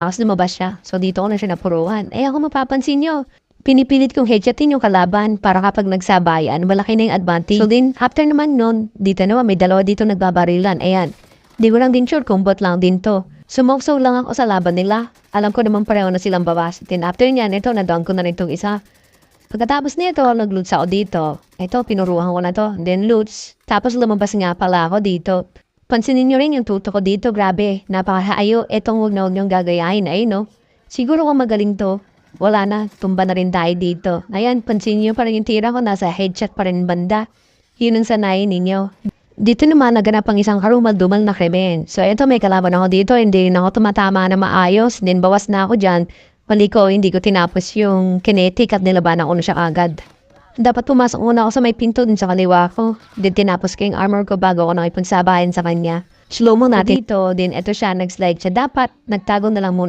Tapos lumabas siya. So dito ko na siya napuruhan. Eh ako mapapansin nyo, pinipilit kong headshotin yung kalaban para kapag nagsabayan, malaki na yung advantage. So din, after naman nun, dito naman may dalawa dito nagbabarilan. Ayan. Di ko lang din sure kung bot lang din to. Sumokso lang ako sa laban nila. Alam ko naman pareho na silang bawas. Then after niyan, ito, na-down ko na rin itong isa. Pagkatapos nito, nag-loots ako dito. Ito, pinuruhan ko na to. Then loots. Tapos lumabas nga pala ako dito. Pansinin nyo rin yung tuto ko dito. Grabe, napakaayo. Etong huwag na huwag niyong gagayahin. Ay, no? Siguro kung magaling to, wala na. Tumba na rin tayo dito. Ayan, pansinin nyo pa rin yung tira ko. Nasa headshot pa rin banda. Yun ang sanayin ninyo. Dito naman naganap ang isang karumal-dumal na krimen. So ito may kalaban ako dito, hindi rin ako tumatama na maayos, then bawas na ako dyan. Mali ko, hindi ko tinapos yung kinetic at nilabanan ko na siya agad. Dapat pumasok muna ako sa may pinto din sa kaliwa ko. Then tinapos ko yung armor ko bago ako nakipagsabayan sa kanya. Slow mo natin dito, then ito siya, nag-slide siya. Dapat nagtago na lang muna